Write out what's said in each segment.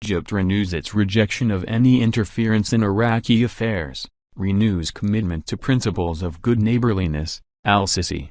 Egypt renews its rejection of any interference in Iraqi affairs, renews commitment to principles of good neighborliness, Al-Sisi.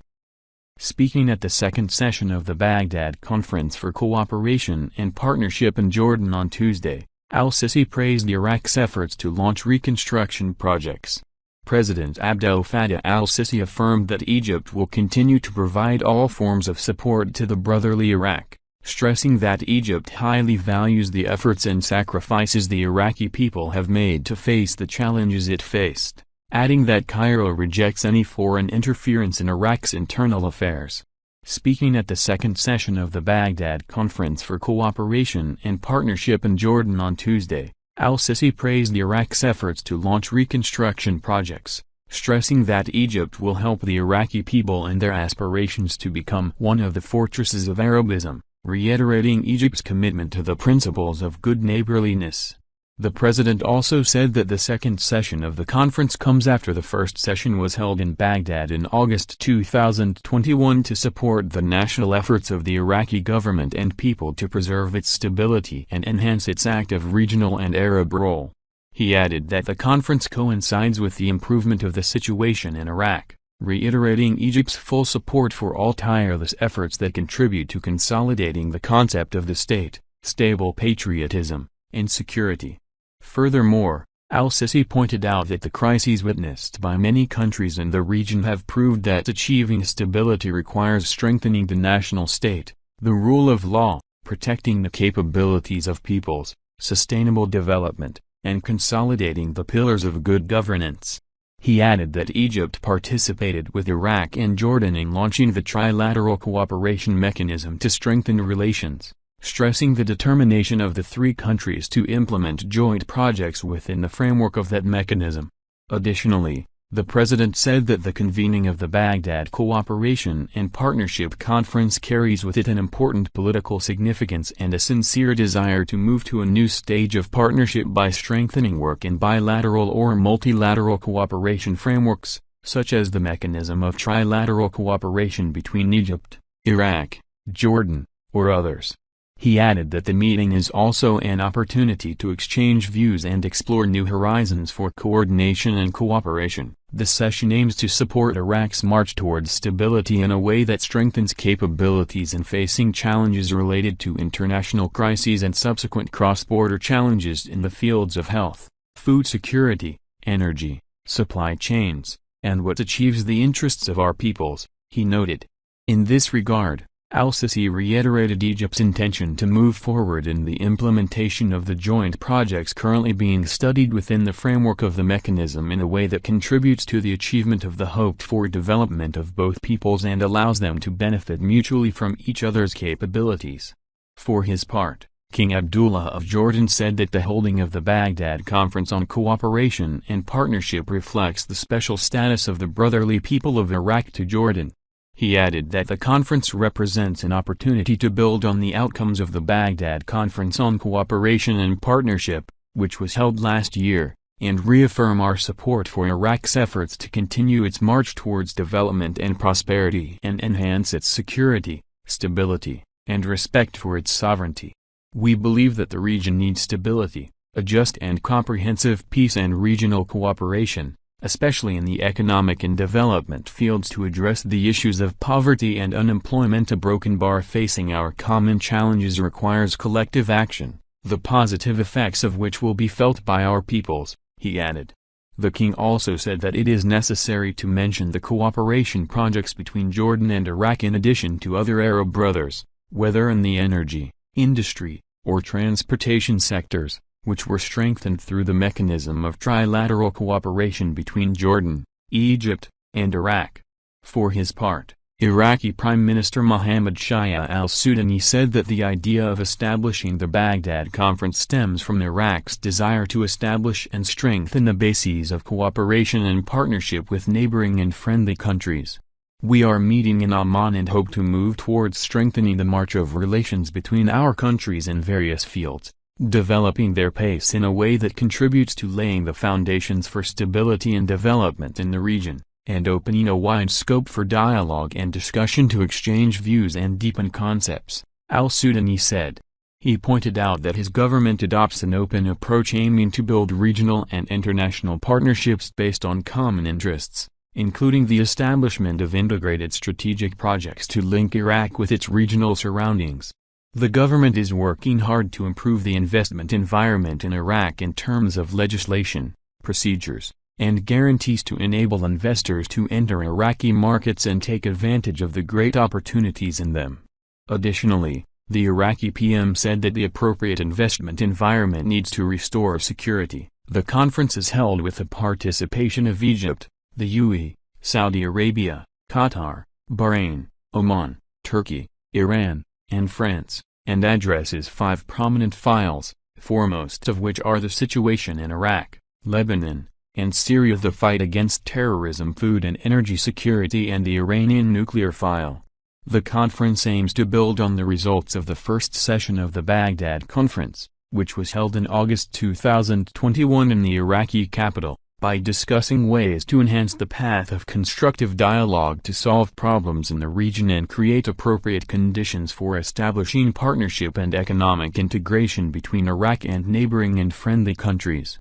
Speaking at the second session of the Baghdad Conference for Cooperation and Partnership in Jordan on Tuesday, Al-Sisi praised Iraq's efforts to launch reconstruction projects. President Abdel Fattah al-Sisi affirmed that Egypt will continue to provide all forms of support to the brotherly Iraq, stressing that Egypt highly values the efforts and sacrifices the Iraqi people have made to face the challenges it faced, adding that Cairo rejects any foreign interference in Iraq's internal affairs. Speaking at the second session of the Baghdad Conference for Cooperation and Partnership in Jordan on Tuesday, Al-Sisi praised Iraq's efforts to launch reconstruction projects, stressing that Egypt will help the Iraqi people in their aspirations to become one of the fortresses of Arabism, reiterating Egypt's commitment to the principles of good neighborliness. The president also said that the second session of the conference comes after the first session was held in Baghdad in August 2021 to support the national efforts of the Iraqi government and people to preserve its stability and enhance its active regional and Arab role. He added that the conference coincides with the improvement of the situation in Iraq, reiterating Egypt's full support for all tireless efforts that contribute to consolidating the concept of the state, stable patriotism, and security. Furthermore, Al-Sisi pointed out that the crises witnessed by many countries in the region have proved that achieving stability requires strengthening the national state, the rule of law, protecting the capabilities of peoples, sustainable development, and consolidating the pillars of good governance. He added that Egypt participated with Iraq and Jordan in launching the trilateral cooperation mechanism to strengthen relations, stressing the determination of the three countries to implement joint projects within the framework of that mechanism. Additionally, the president said that the convening of the Baghdad Cooperation and Partnership Conference carries with it an important political significance and a sincere desire to move to a new stage of partnership by strengthening work in bilateral or multilateral cooperation frameworks, such as the mechanism of trilateral cooperation between Egypt, Iraq, Jordan, or others. He added that the meeting is also an opportunity to exchange views and explore new horizons for coordination and cooperation. The session aims to support Iraq's march towards stability in a way that strengthens capabilities in facing challenges related to international crises and subsequent cross-border challenges in the fields of health, food security, energy, supply chains, and what achieves the interests of our peoples, he noted. In this regard, Al-Sisi reiterated Egypt's intention to move forward in the implementation of the joint projects currently being studied within the framework of the mechanism in a way that contributes to the achievement of the hoped-for development of both peoples and allows them to benefit mutually from each other's capabilities. For his part, King Abdullah of Jordan said that the holding of the Baghdad Conference on Cooperation and Partnership reflects the special status of the brotherly people of Iraq to Jordan. He added that the conference represents an opportunity to build on the outcomes of the Baghdad Conference on Cooperation and Partnership, which was held last year, and reaffirm our support for Iraq's efforts to continue its march towards development and prosperity and enhance its security, stability, and respect for its sovereignty. We believe that the region needs stability, a just and comprehensive peace and regional cooperation, especially in the economic and development fields to address the issues of poverty and unemployment. A broken bar facing our common challenges requires collective action, the positive effects of which will be felt by our peoples, he added. The king also said that it is necessary to mention the cooperation projects between Jordan and Iraq in addition to other Arab brothers, whether in the energy, industry, or transportation sectors, which were strengthened through the mechanism of trilateral cooperation between Jordan, Egypt, and Iraq. For his part, Iraqi Prime Minister Mohammad Shia al-Sudani said that the idea of establishing the Baghdad Conference stems from Iraq's desire to establish and strengthen the bases of cooperation and partnership with neighboring and friendly countries. We are meeting in Amman and hope to move towards strengthening the march of relations between our countries in various fields, developing their pace in a way that contributes to laying the foundations for stability and development in the region, and opening a wide scope for dialogue and discussion to exchange views and deepen concepts, al-Sudani said. He pointed out that his government adopts an open approach aiming to build regional and international partnerships based on common interests, including the establishment of integrated strategic projects to link Iraq with its regional surroundings. The government is working hard to improve the investment environment in Iraq in terms of legislation, procedures, and guarantees to enable investors to enter Iraqi markets and take advantage of the great opportunities in them. Additionally, the Iraqi PM said that the appropriate investment environment needs to restore security. The conference is held with the participation of Egypt, the UAE, Saudi Arabia, Qatar, Bahrain, Oman, Turkey, Iran, and France, and addresses 5 prominent files, foremost of which are the situation in Iraq, Lebanon, and Syria, the fight against terrorism, food and energy security, and the Iranian nuclear file. The conference aims to build on the results of the first session of the Baghdad Conference, which was held in August 2021 in the Iraqi capital, by discussing ways to enhance the path of constructive dialogue to solve problems in the region and create appropriate conditions for establishing partnership and economic integration between Iraq and neighboring and friendly countries.